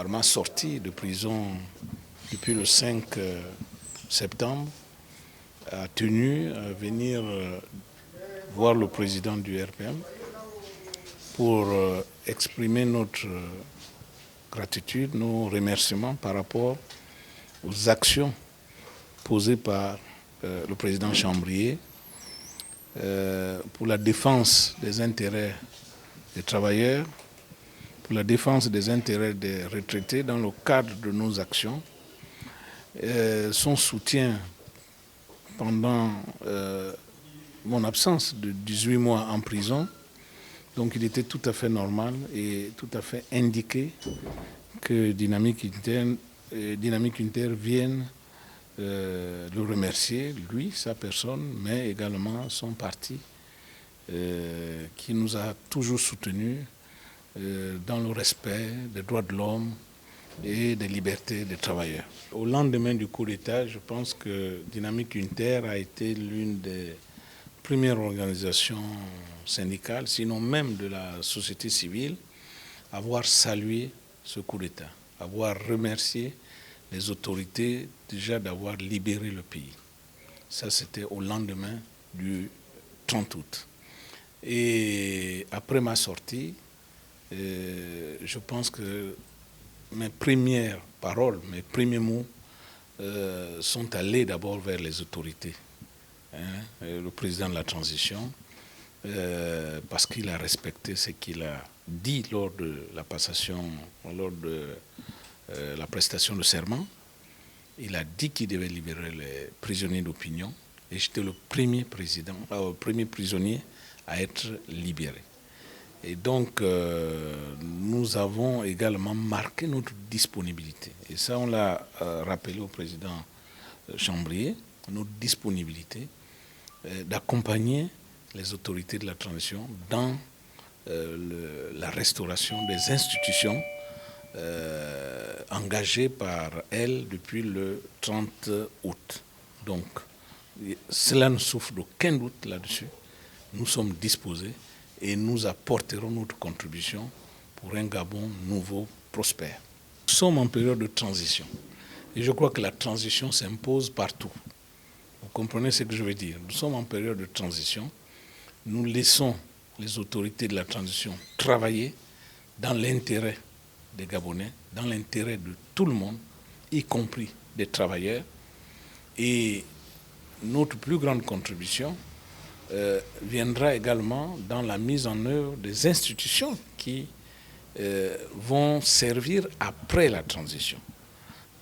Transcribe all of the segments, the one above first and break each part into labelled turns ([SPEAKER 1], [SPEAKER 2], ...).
[SPEAKER 1] par ma sortie de prison depuis le 5 septembre, a tenu à venir voir le président du RPM pour exprimer notre gratitude, nos remerciements par rapport aux actions posées par le président Chambrier pour la défense des intérêts des travailleurs, pour la défense des intérêts des retraités dans le cadre de nos actions. Son soutien pendant mon absence de 18 mois en prison, donc il était tout à fait normal et tout à fait indiqué que Dynamique Unitaire vienne le remercier, lui, sa personne, mais également son parti, qui nous a toujours soutenus dans le respect des droits de l'homme et des libertés des travailleurs. Au lendemain du coup d'État, je pense que Dynamique Unitaire a été l'une des premières organisations syndicales, sinon même de la société civile, à avoir salué ce coup d'État, à avoir remercié les autorités déjà d'avoir libéré le pays. Ça, c'était au lendemain du 30 août. Et après ma sortie, je pense que mes premières paroles, mes premiers mots sont allés d'abord vers les autorités. Le président de la transition, parce qu'il a respecté ce qu'il a dit lors de la passation, lors de la prestation de serment. Il a dit qu'il devait libérer les prisonniers d'opinion et j'étais le premier prisonnier à être libéré. Et donc, nous avons également marqué notre disponibilité. Et ça, on l'a rappelé au président Chambrier, notre disponibilité d'accompagner les autorités de la transition dans la restauration des institutions engagées par elle depuis le 30 août. Donc, cela ne souffre d'aucun doute là-dessus. Nous sommes disposés et nous apporterons notre contribution pour un Gabon nouveau, prospère. Nous sommes en période de transition et je crois que la transition s'impose partout. Vous comprenez ce que je veux dire? Nous sommes en période de transition. Nous laissons les autorités de la transition travailler dans l'intérêt des Gabonais, dans l'intérêt de tout le monde, y compris des travailleurs. Et notre plus grande contribution viendra également dans la mise en œuvre des institutions qui vont servir après la transition.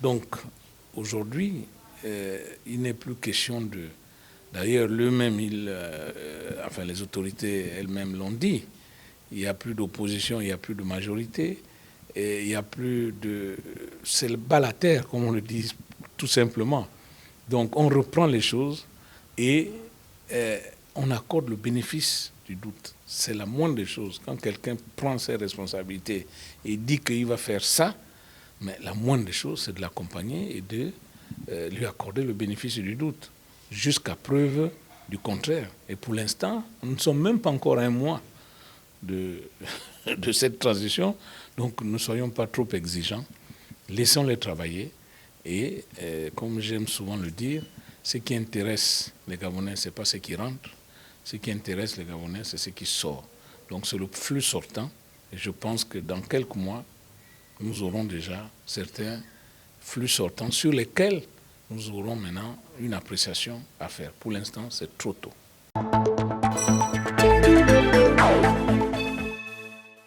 [SPEAKER 1] Donc, aujourd'hui, il n'est plus question de... D'ailleurs, eux-mêmes, les autorités elles-mêmes l'ont dit, il n'y a plus d'opposition, il n'y a plus de majorité, et il n'y a plus de... C'est le bas la terre, comme on le dit tout simplement. Donc, on reprend les choses et on accorde le bénéfice du doute. C'est la moindre des choses. Quand quelqu'un prend ses responsabilités et dit qu'il va faire ça, mais la moindre des choses, c'est de l'accompagner et de lui accorder le bénéfice du doute, jusqu'à preuve du contraire. Et pour l'instant, nous ne sommes même pas encore à un mois de cette transition, donc ne soyons pas trop exigeants, laissons-les travailler et, comme j'aime souvent le dire, ce qui intéresse les Gabonais, ce n'est pas ce qui rentre, ce qui intéresse les Gabonais, c'est ce qui sort. Donc c'est le flux sortant et je pense que dans quelques mois, nous aurons déjà certains flux sortants sur lesquels nous aurons maintenant une appréciation à faire. Pour l'instant, c'est trop tôt.